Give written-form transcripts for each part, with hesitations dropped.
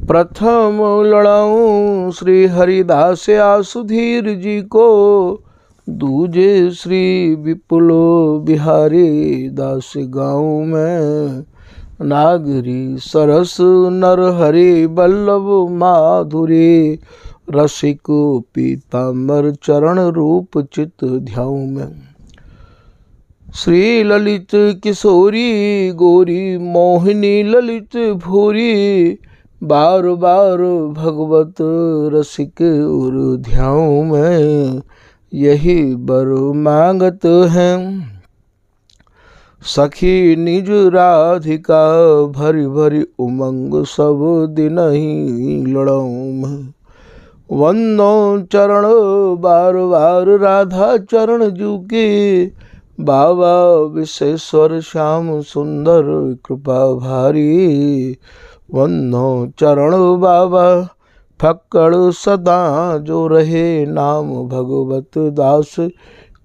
प्रथम लड़ाऊं श्री हरिदास आसुधीर जी को, दूजे श्री विपुल बिहारी दास गाँव में। नागरी सरस नर हरि वल्लभ माधुरी, रसिक पीताम्बर चरण रूप चित ध्याऊ में। श्री ललित किशोरी गोरी मोहिनी ललित भूरी, बार बार भगवत रसिक उर ध्याऊ में। यही बर मांगत हैं सखी निज राधिका, भरी भरी उमंग सब दिन ही लड़ाऊं मैं। वंदो चरण बार बार राधा चरण जूके, बाबा विश्वेश्वर श्याम सुंदर कृपा भारी। वंदो चरण बाबा फक्कड़ सदा जो रहे, नाम भगवत दास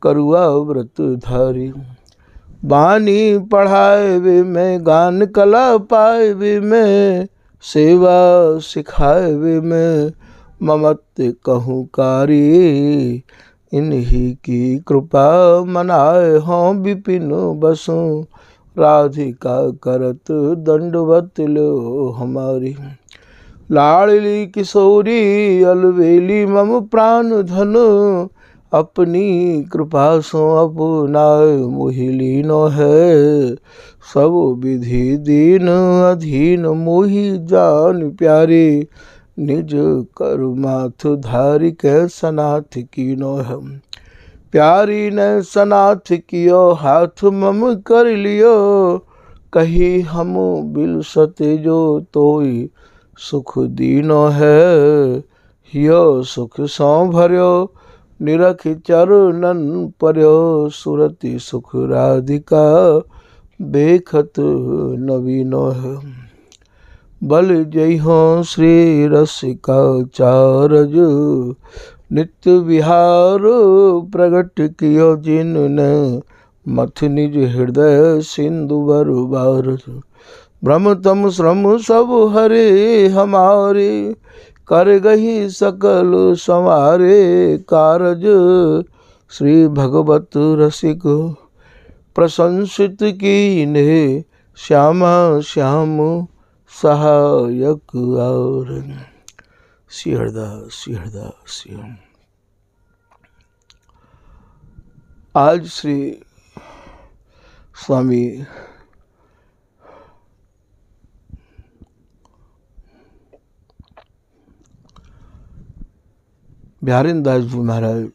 करुआ व्रत धारी। बानी पढ़ाए वे में गान कला पाए वे में, सेवा सिखाए वे में ममत्व कहूँ कारी। इन्हीं की कृपा मनाए हों विपिन बसों, राधिका करत दंडवत लो हमारी। लाडली किशोरी अलवेली मम प्राण धन, अपनी कृपा सो अपनाए मोहि नो है। सब विधि दीन अधीन मोहि जान प्यारे, निज करुमाथ धारि के सनाथ कीनो है। प्यारी ने सनाथ कियो हाथ मम कर लियो, कही हम बिल सते जो तोई सुख दीनो है। हियो सुख सौ भर्यो निरख चरणन पर्यो, सुरति सुख राधिका बेखत नवीनो है। बल जय हो श्री रसिका चारज, नित्य विहार प्रगट कियो जिनने, मथ निज हृदय सिंधु बरु बारज। भ्रम तम श्रम सब हरे हमारे, कर गही सकल संवारे कारज। श्री भगवत रसिक प्रशंसित कीन्हे, श्यामा श्याम सहायक और। श्री हरदास श्री हरदास श्री। आज श्री स्वामी बिहारीदास जी महाराज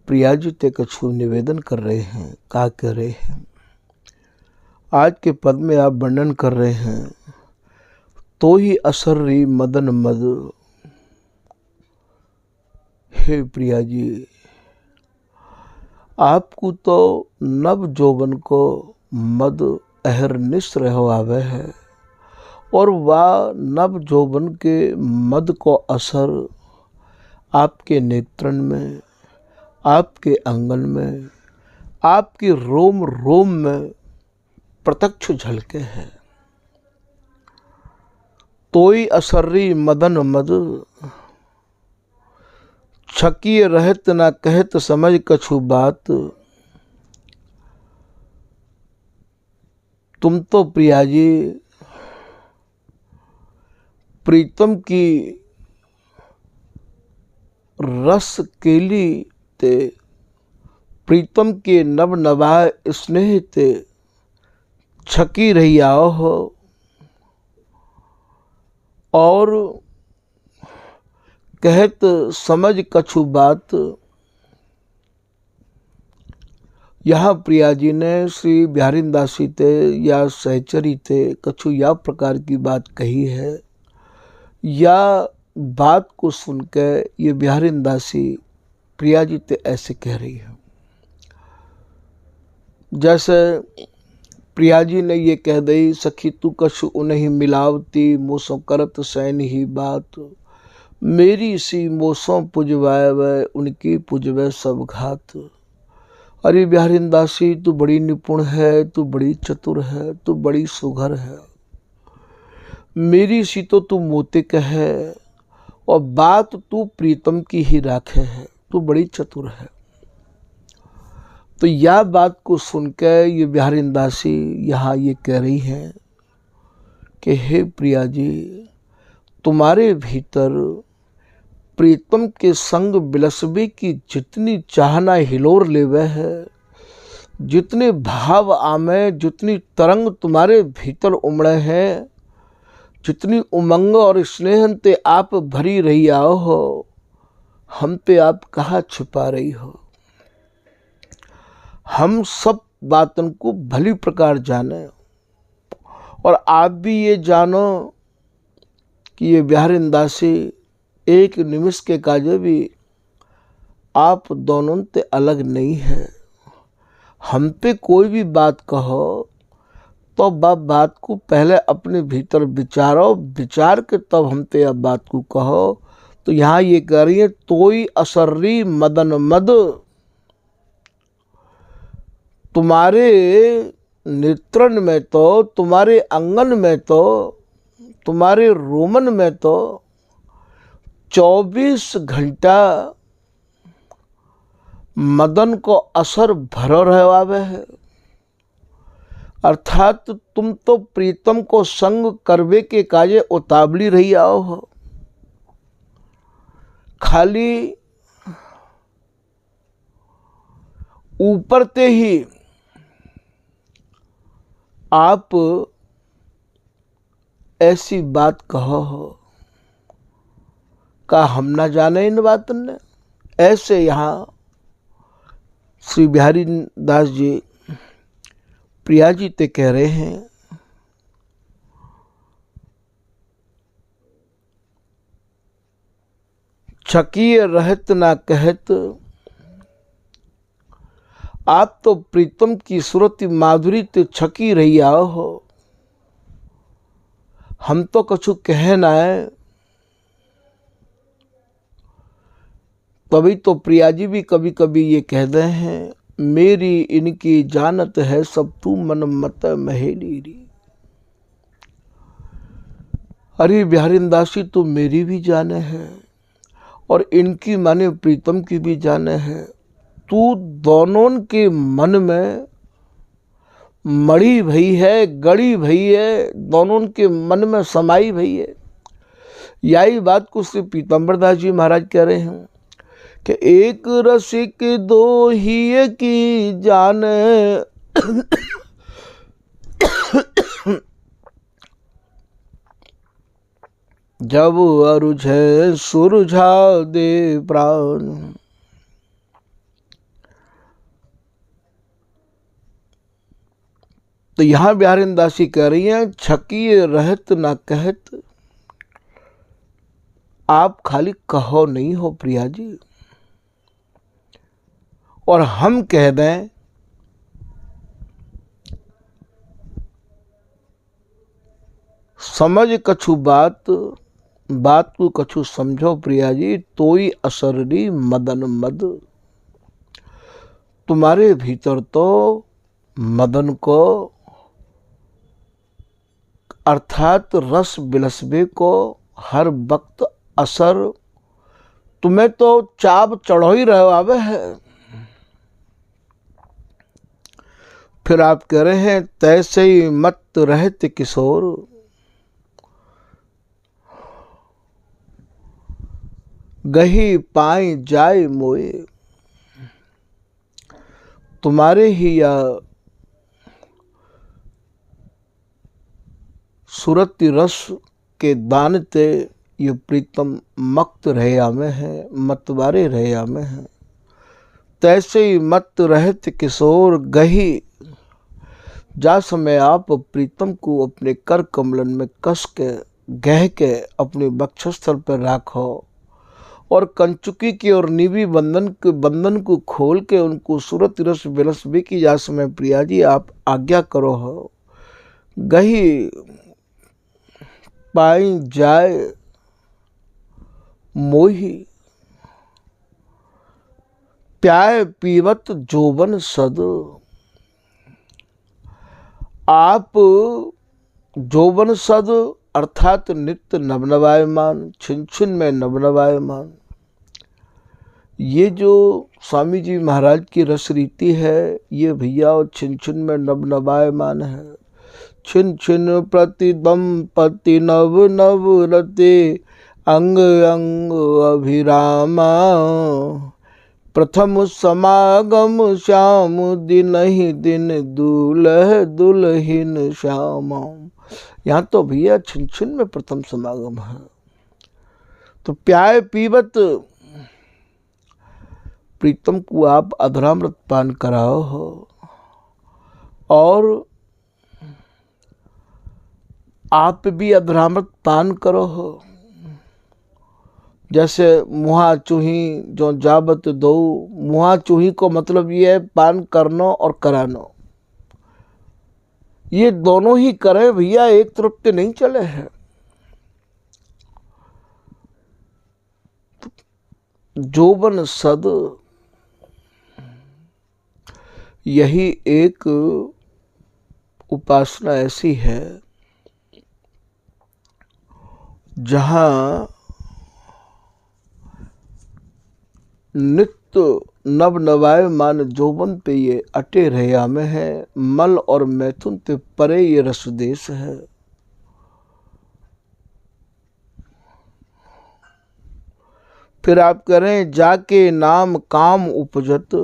प्रिया जी ते कछु निवेदन कर रहे हैं। क्या कह रहे हैं? आज के पद में आप वर्णन कर रहे हैं, तो ही असर्री मदन मद। हे प्रिया जी, आपको तो नव जोबन को मद अहरनिश रहो आवे है, और वह नव जोबन के मद को असर आपके नेत्रन में, आपके अंगन में, आपके रोम रोम में प्रत्यक्ष झलके हैं। तोई असर्री मदन मद, छकिए रहत ना कहत समझ कछु बात। तुम तो प्रिया जी प्रीतम की रस केली ते, प्रीतम के नव नवाय स्नेह ते छकी रही आओ हो, और कहत समझ कछु बात। यहाँ प्रिया जी ने श्री बिहारीदासी ते या सहचरी ते कछु या प्रकार की बात कही है, या बात को सुन के ये बिहारीदासी प्रिया जी ते ऐसे कह रही है। जैसे प्रिया जी ने ये कह दई, सखी तू कछु उन्हीं मिलावती, मोसों करत सैन ही बात। मेरी सी मोसों पुजवाए वै, उनकी पुजवे सब घात। अरे बिहारीदासी तू बड़ी निपुण है, तू बड़ी चतुर है, तू बड़ी सुघर है। मेरी सी तो तू मोतिक है और बात तू प्रीतम की ही राखे है, तू बड़ी चतुर है। तो यह बात को सुनकर ये बिहारी दासी यहाँ ये कह रही है कि हे प्रिया जी, तुम्हारे भीतर प्रीतम के संग बिलसबे की जितनी चाहना हिलोर लेवे है, जितने भाव आमे, जितनी तरंग तुम्हारे भीतर उमड़े हैं, जितनी उमंग और स्नेहन ते आप भरी रही आओ हो, हम पे आप कहाँ छिपा रही हो। हम सब बातन को भली प्रकार जाने और आप भी ये जानो कि ये बिहारी दासी एक निमिष के काजे भी आप दोनों ते अलग नहीं है। हम पे कोई भी बात कहो तो बात को पहले अपने भीतर विचारो, विचार के तब हम पे अब बात को कहो। तो यहाँ ये कह रही है, तोई असर्री मदन मद, तुम्हारे नेत्रन में तो, तुम्हारे अंगन में तो, तुम्हारे रोमन में तो 24 घंटा मदन को असर भरो रहवावे है। अर्थात तुम तो प्रीतम को संग करवे के काजे उतावली रही आओ हो। खाली ऊपर ते ही आप ऐसी बात कहो हो, का हम ना जाने इन बातन ने। ऐसे यहाँ श्री बिहारी दास जी प्रिया जी ते कह रहे हैं, छकिए रहत ना कहत, आप तो प्रीतम की सूरत माधुरी ते छकी रही आओ हो, हम तो कछु कह ना है। तभी तो प्रिया जी भी कभी कभी ये कहते हैं, मेरी इनकी जानत है सब तू मन मत महेली री। अरे बिहारी दासी तो मेरी भी जाने है और इनकी माने प्रीतम की भी जाने है। तू दोनों के मन में मड़ी भई है, गड़ी भई है, दोनों के मन में समाई भई है। यही बात को श्री पीताम्बर दास जी महाराज कह रहे हैं कि एक रसिक दो ही की जाने, जब अरुझे सुरझा दे प्राण। तो यहां बिहारी दासी कह रही हैं, छकिए रहत ना कहत, आप खाली कहो नहीं हो प्रिया जी, और हम कह दें समझ कछु बात, बात को कछु समझो प्रिया जी, तोई असररी मदन मद। तुम्हारे भीतर तो मदन को अर्थात रस बिलसबे को हर वक्त असर तुम्हें तो चाप चढ़ो ही रहवावे है। फिर आप कह रहे हैं, तैसे ही मत रहते किशोर, गही पाई जाए मोए। तुम्हारे ही या सूरती रस के दान ते ये प्रीतम मक्त रहे आमे हैं, मतवारे रहे आमे हैं। तैसे ही मत रहत किशोर, गही जा समय आप प्रीतम को अपने कर कमलन में कस के गह के अपने वक्षस्थल पर राखो और कंचुकी की और निवी बंधन को खोल के उनको सूरत रस बिलसबे की जा समय प्रिया जी आप आज्ञा करो हो। गही पाई जाए मोही, प्याय पीवत जोबन सद। आप जोबन सद अर्थात नित्य नवनवायमान, छिन छिन में नवनवायमान। ये जो स्वामी जी महाराज की रस रीति है, ये भैया छिन छिन में नवनवायमान है। छिन छिन प्रति दंपति नव नव रते, अंग अंग अभिरामा। प्रथम समागम श्याम दिन ही दिन, दूल्ह दुल्हिन श्यामा। यहाँ तो भैया छिन छिन में प्रथम समागम है। तो प्याय पीवत प्रीतम को आप अधरामृत पान कराओ हो, और आप भी अधरामृत पान करो हो। जैसे मुहा चूही जो जाबत दो, मुहा चूही को मतलब ये है पान करनो और करानो, ये दोनों ही करें भैया, एक तरफ से नहीं चले हैं। जोबन सद यही एक उपासना ऐसी है जहाँ नित्य नव नवायमान जोबन पे ये अटे रहिया में है। मल और मैथुन ते परे ये रस देश है। फिर आप करें जाके नाम काम उपजत,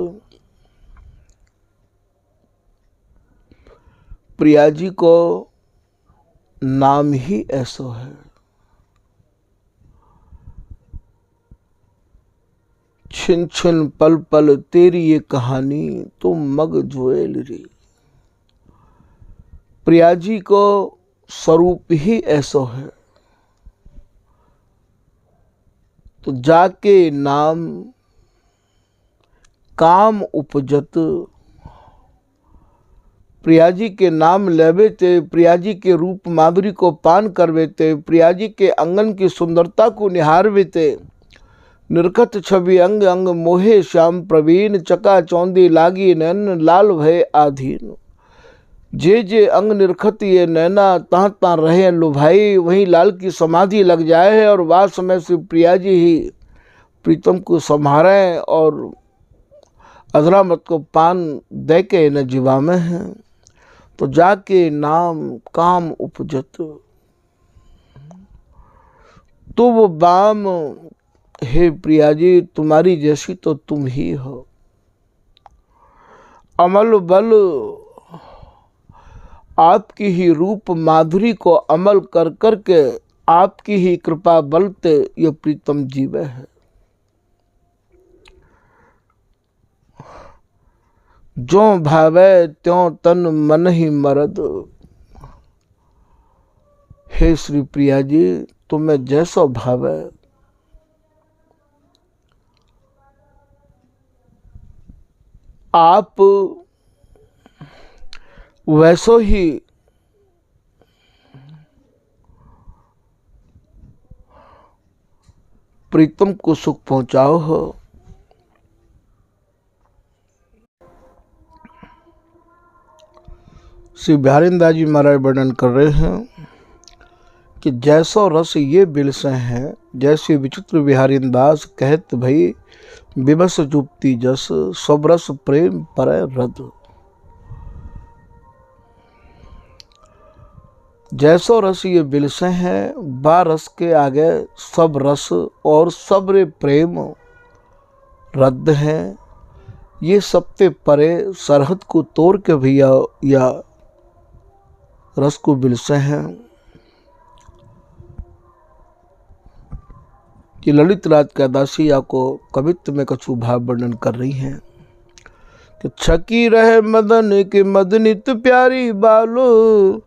प्रिया जी को नाम ही ऐसा है। छिन छिन पल पल तेरी ये कहानी, तुम मग जोएल रे। प्रिया जी को स्वरूप ही ऐसा है। तो जाके नाम काम उपजत, प्रिया जी के नाम लेवे ते, प्रिया जी के रूप माधुरी को पान करवे ते, प्रिया जी के अंगन की सुंदरता को निहारवे ते। निर्कत छवि अंग अंग मोहे श्याम प्रवीण, चका चौंदी लागी नैन लाल भय आधीन। जे जे अंग निरखत ये नैना, तहाँ तहाँ रहे लुभाई, वहीं लाल की समाधि लग जाए है। और वह समय से प्रिया जी ही प्रीतम को संभारें और अधरामृत को पान दे के न जीवा में है। तो जाके नाम काम उपजत, तो वो बाम, हे प्रिया जी तुम्हारी जैसी तो तुम ही हो। अमल बल आपकी ही रूप माधुरी को अमल कर कर के, आपकी ही कृपा बलते ये प्रीतम जीवे है। जो भावे त्यों तन मन ही मरद, हे श्री प्रिया जी तुम्हें जैसो भावे आप वैसो ही प्रीतम को सुख पहुंचाओ हो। श्री बिहारींदास जी महाराज वर्णन कर रहे हैं कि जैसो रस ये बिलसे हैं, जैसे विचित्र बिहारींदास कहत भई, विवश जुप्ति जस सब रस प्रेम पर रद। जैसो रस ये बिलसे हैं, बा रस के आगे सब रस और सब्र प्रेम रद्द हैं। ये सबते परे सरहद को तोड़ के भैया या रस को बिलसे हैं। कि ललित रात का दासिया को कवित्व में कछु भाव वर्णन कर रही हैं कि छकी रहे मदन के मदनित प्यारी बालो,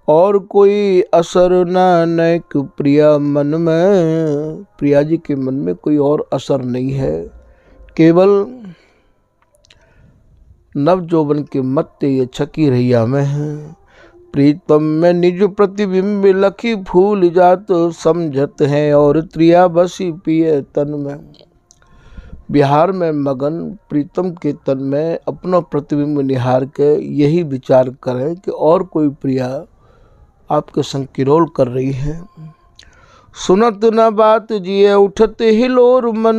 और कोई असर ना नैक प्रिया मन में। प्रिया जी के मन में कोई और असर नहीं है, केवल नव जोबन के मत्ते ये छकी रैया में है। प्रीतम में निज प्रतिबिंब लखी फूल जात समझत हैं, और त्रिया बसी पिए तन में। बिहार में मगन प्रीतम के तन में अपना प्रतिबिंब निहार के यही विचार करें कि और कोई प्रिया आपके संग किरोल कर रही हैं। सुनत न बात जिए उठत हिलोर मन,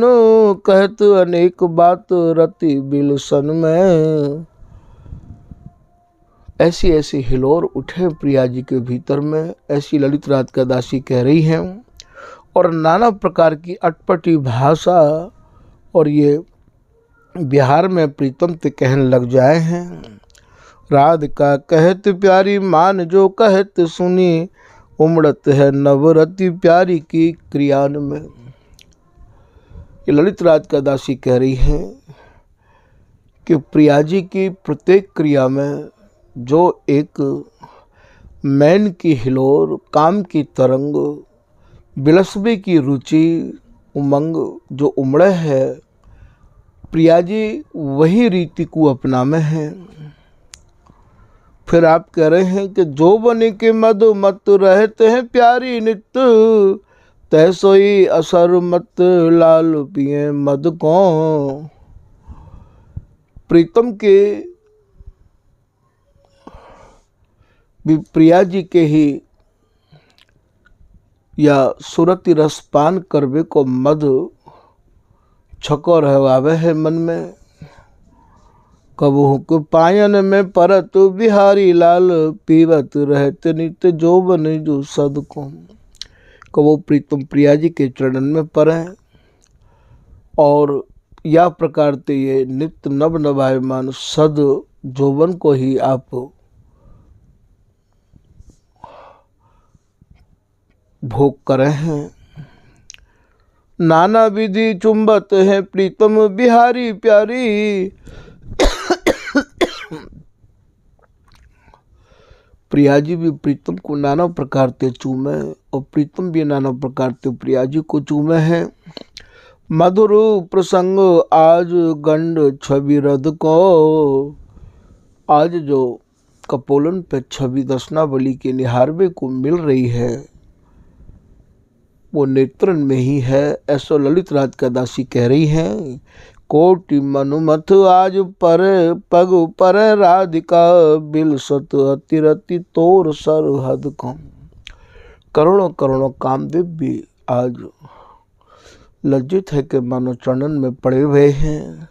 कहत अनेक बात रति बिलसन में। ऐसी ऐसी हिलोर उठे प्रिया जी के भीतर में, ऐसी ललित रात का दासी कह रही हैं। और नाना प्रकार की अटपटी भाषा और ये बिहार में प्रीतम ते कहने लग जाए हैं। राधिका कहत प्यारी मान जो कहत सुनी, उमड़त है नवरति प्यारी की क्रियान में। ये ललित रात का दासी कह रही है कि प्रिया जी की प्रत्येक क्रिया में जो एक मैन की हिलोर, काम की तरंग, बिलसबे की रुचि, उमंग जो उमड़े है, प्रिया जी वही रीति को अपना में है। फिर आप कह रहे हैं कि जो बने के मद मत रहते हैं प्यारी नित्य, तैसोई असर मत लाल पिए मद को। प्रीतम के भी प्रिया जी के ही या सुरति रसपान करवे को मद छको रहवावे है मन में। कबहू को पायन में परत बिहारी लाल, पीवत रहते नित्य जोबन जो सद को। कबो प्रीतम प्रिया जी के चरणन में पड़े और या प्रकार ते ये नित्य नव नवायमान सद जोबन को ही आप भोग करे हैं। नाना विधि चुंबत है प्रीतम बिहारी प्यारी, प्रिया जी भी प्रीतम को नाना प्रकार ते चूमे और प्रीतम भी नाना प्रकार ते प्रिया जी को चूमे हैं। मधुर प्रसंग आज गंड छवि रद को। आज जो कपोलन पे छवि दर्शनावली के निहारवे को मिल रही है वो नेत्रन में ही है, ऐसो ललित रात का दासी कह रही है। कोटि मनुमथ आज पर पग पर राधिका, बिलसत अतिरति तोर सरहद को। करोड़ों करोड़ों कामदेव भी आज लज्जित है कि मानो चरणन में पड़े हुए हैं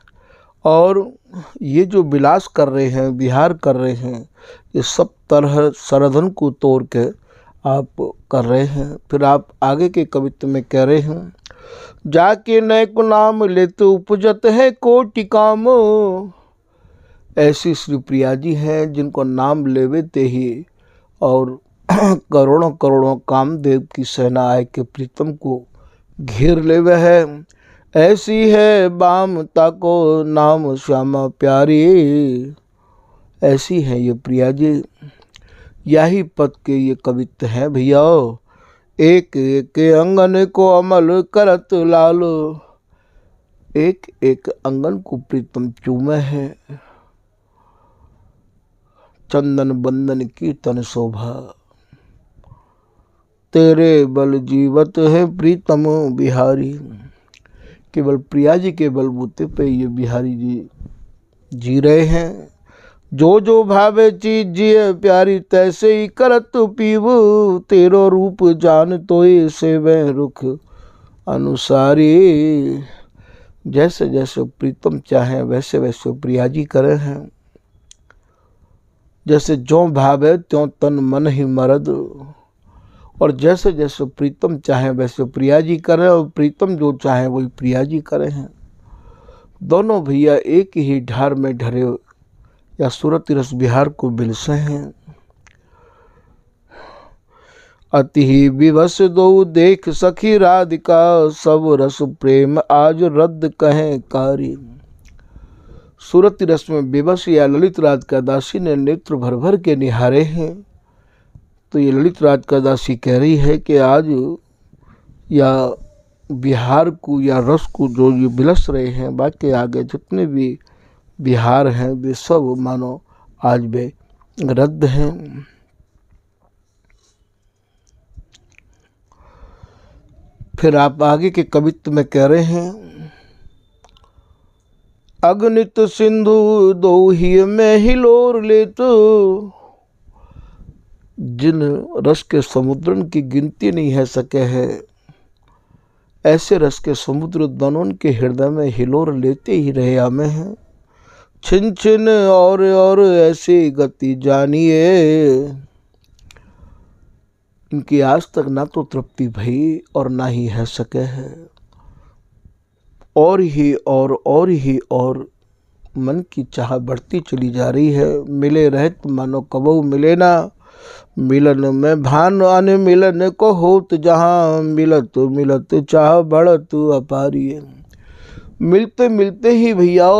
और ये जो विलास कर रहे हैं, विहार कर रहे हैं, ये सब तरह सरधन को तोड़ के आप कर रहे हैं। फिर आप आगे के कवित्व में कह रहे हैं, जाके नए को नाम लेते उपजत है कोटि काम। ऐसी श्री प्रिया जी हैं जिनको नाम लेवे ते ही और करोड़ों करोड़ों कामदेव की सेना आए के प्रीतम को घेर लेवे है। ऐसी है बामता को नाम श्यामा प्यारी। ऐसी है ये प्रिया जी। यही पद के ये कवित्व हैं भैया। एक एक अंगन को अमल करत लालो, एक एक अंगन को प्रीतम चूमे है। चंदन बंदन की तन शोभा, तेरे बल जीवत है प्रीतम बिहारी। केवल प्रिया जी के बलबूते पे ये बिहारी जी जी रहे हैं। जो जो भावे चीज जिए प्यारी, तैसे ही करत पीव, तेरो रूप जान तोय से वह रुख अनुसारी। जैसे जैसे प्रीतम चाहे वैसे वैसे प्रिया जी करे हैं। जैसे जो भावे त्यों तन मन ही मरद, और जैसे जैसे प्रीतम चाहे वैसे प्रिया जी करें और प्रीतम जो चाहे वही प्रिया जी करे हैं। दोनों भैया एक ही ढार में ढरे या सूरत रस बिहार को बिलसे हैं। अति ही विवश दो देख सखी राधिका, सब रस प्रेम आज रद्द कहें कारी। सूरत रस में विवश या ललित रात का दासी ने नेत्र भर भर के निहारे हैं। तो ये ललित रात का दासी कह रही है कि आज या बिहार को या रस को जो ये बिलस रहे हैं, बाकी आगे जितने भी बिहार हैं वे सब मानो आज वे रद्द हैं। फिर आप आगे के कवित्व में कह रहे हैं, अगणित सिंधु दो ही में हिलोर ले तो। जिन रस के समुद्रन की गिनती नहीं है सके है, ऐसे रस के समुद्र दोनों के हृदय में हिलोर लेते ही रहे हमें हैं। छिन छिन और ऐसी गति जानिए, इनकी आज तक ना तो तृप्ति भई और ना ही है सके है। और ही और ही और मन की चाह बढ़ती चली जा रही है। मिले रहत मानो कबहू मिले ना, मिलन में भान अन मिलन को होत जहाँ, मिलत मिलत चाह बढ़त अपारी। मिलते मिलते ही भैया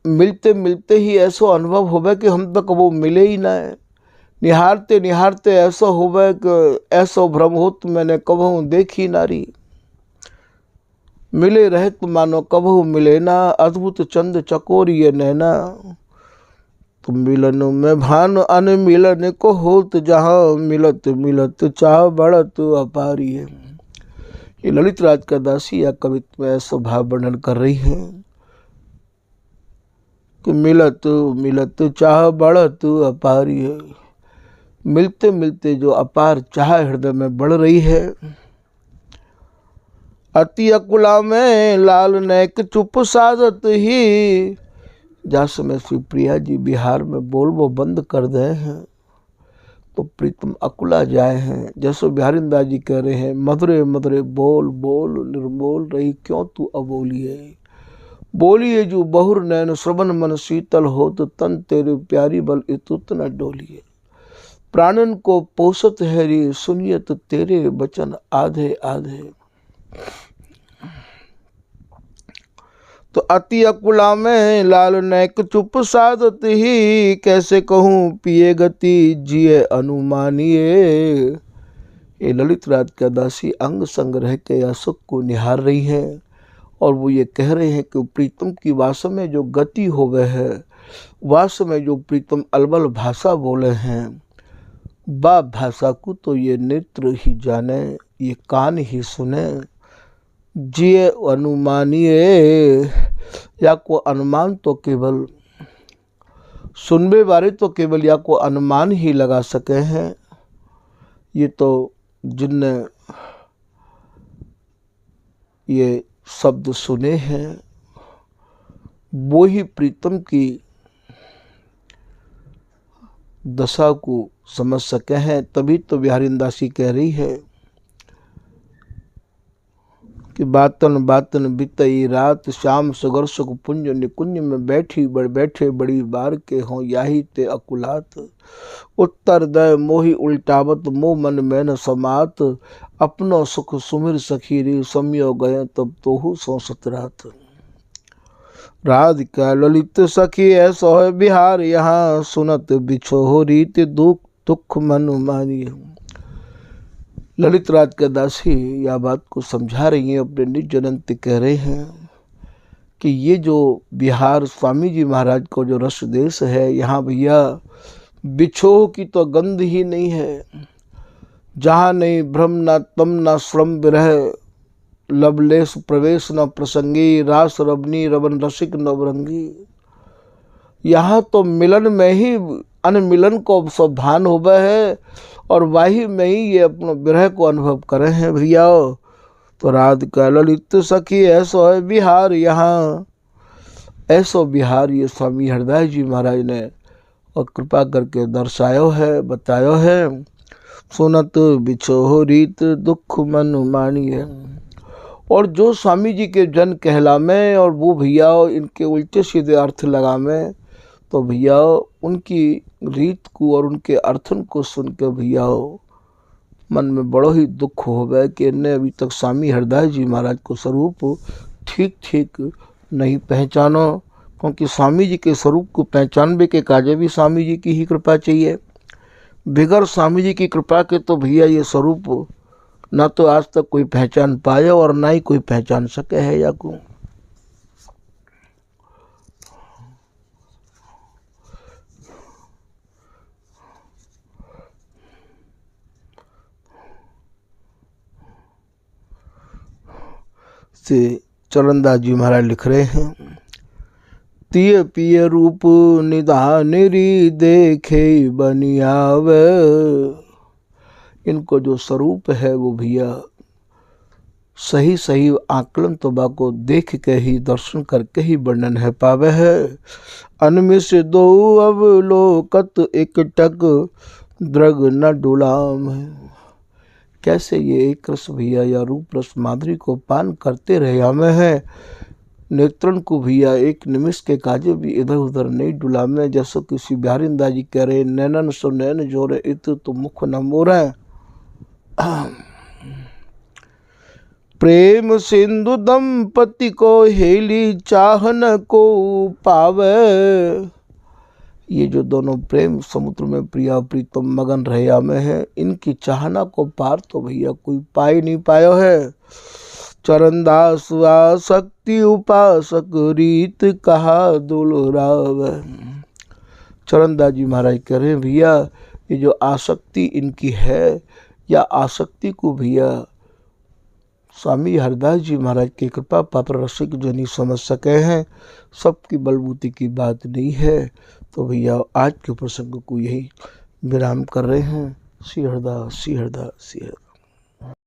मिलते मिलते ही ऐसा अनुभव होवे कि हम तक वो मिले ही ना है। निहारते निहारते ऐसा होवे कि ऐसा भ्रम हो तो मैंने कबहू देखी नारी। मिले रहत मानो कबहू मिले ना, अद्भुत चंद चकोरिये नैना। तो मिलन में भान अन मिलन को होत जहाँ, मिलत मिलत चाह बढ़त अपारी है। ये ललित राज का दासी या कवित्व में ऐसा भाव वर्णन कर रही है कि मिलत मिलत चाह बढ़त अपारी है। मिलते मिलते जो अपार चाह हृदय में बढ़ रही है। अति अकुला में लाल नैक चुप साजत ही, जा समय श्री प्रिया जी बिहार में बोल वो बंद कर दे हैं तो प्रीतम अकुला जाए हैं। जैसो बिहारिंदा जी कह रहे हैं, मधुरे मधुरे बोल बोल निर्बोल रही क्यों तू अबोलिए। बोलिए जो बहुर नैन श्रवण मन शीतल हो, तो तन तेरे प्यारी बल इतुत न डोलिए। प्राणन को पोषत है रे सुनियत तेरे वचन आधे आधे। तो अति अकुला में लाल नैक चुप साधत ही, कैसे कहूँ पिए गति जिए अनुमानिए। ये ललित राज का दासी अंग संग रह के या सुख को निहार रही है और वो ये कह रहे हैं कि प्रीतम की वास में जो गति हो गए है, वास में जो प्रीतम अलबल भाषा बोले हैं, बा भाषा को तो ये नेत्र ही जाने, ये कान ही सुने, जिए अनुमानिए। या को अनुमान तो केवल सुनबे वाले तो केवल या को अनुमान ही लगा सके हैं। ये तो जिनने ये शब्द सुने हैं वो ही प्रीतम की दशा को समझ सके हैं। तभी तो बिहारिंदासी कह रही है कि बातन बातन बितई रात, श्याम सुगर सुख पुंज निकुंज में बैठे बड़ी बार के हों याही ते अकुलात। उत्तर दय मोहि उल्टावत मोह मन में न समात, अपनो सुख सुमिर सखी रे समियो गए तब तोहु सो सतरात। राधिका ललित सखी ऐसो है बिहार यहाँ, सुनत बिछो रीत दुख दुख मन मानी। ललित राज का दासी यह बात को समझा रही हैं, अपने निज जनंत कह रहे हैं कि ये जो बिहार स्वामी जी महाराज को जो रस देश है, यहाँ भैया बिछोह की तो गंध ही नहीं है। जहाँ नहीं भ्रम ना तम ना श्रम विरह, लवलेश प्रवेश न प्रसंगी, रास रबनी रवन रसिक नवरंगी। यहाँ तो मिलन में ही अनमिलन को सब भान हो गए है और वाही में ही ये अपना विरह को अनुभव करे हैं भैया। तो राधिका ललित सखी ऐसो है बिहार यहाँ, ऐसो बिहार ये स्वामी हरदास जी महाराज ने और कृपा करके दर्शायो है, बतायो है। सुनत बिछो रीत दुख मन मानिए। और जो स्वामी जी के जन कहलामे और वो भैया इनके उल्टे सीधे अर्थ लगामे, तो भैया उनकी रीत को और उनके अर्थन को सुन के भैया मन में बड़ो ही दुख हो गया कि इनने अभी तक स्वामी हरदास जी महाराज को स्वरूप ठीक ठीक नहीं पहचानो। क्योंकि स्वामी जी के स्वरूप को पहचानने के काजे भी स्वामी जी की ही कृपा चाहिए। बिगर स्वामी जी की कृपा के तो भैया ये स्वरूप ना तो आज तक कोई पहचान पाए और ना ही कोई पहचान सके है या को। से चरणदास जी महाराज लिख रहे हैं तिय पिय रूप निधान री देखे बनियावे। इनको जो स्वरूप है वो भैया सही सही आकलन तोबा को देख के ही, दर्शन करके ही वर्णन है पावे है। अनमिष दो अवलोकत एक टक द्रग न डुलाम। कैसे ये एक रस भैया या रूप रस माधुरी को पान करते रहे हमें है, नेत्रन को भैया एक निमिष के काजे भी इधर उधर नहीं डुलामे। जैसो किसी बिहारिंदा जी कह रहे, नैनन सो नैन जोरे इत तो मुख न मोरे। प्रेम सिंधु दंपति को हेली चाहन को पावे। ये जो दोनों प्रेम समुद्र में प्रिया प्रीतम मगन रहे में है, इनकी चाहना को पार तो भैया कोई पाई नहीं पायो है। चरणदास शक्ति उपासक रीत कहा दुलराव। चरणदास जी महाराज कह रहे हैं भैया ये जो आसक्ति इनकी है, या आसक्ति को भैया स्वामी हरदास जी महाराज की कृपा पात्र रसिक जो नहीं समझ सके हैं, सबकी बलबूती की बात नहीं है। तो भैया आज के प्रसंग को यही विराम कर रहे हैं। श्री हरदास, श्री हरदास, श्री हरदास।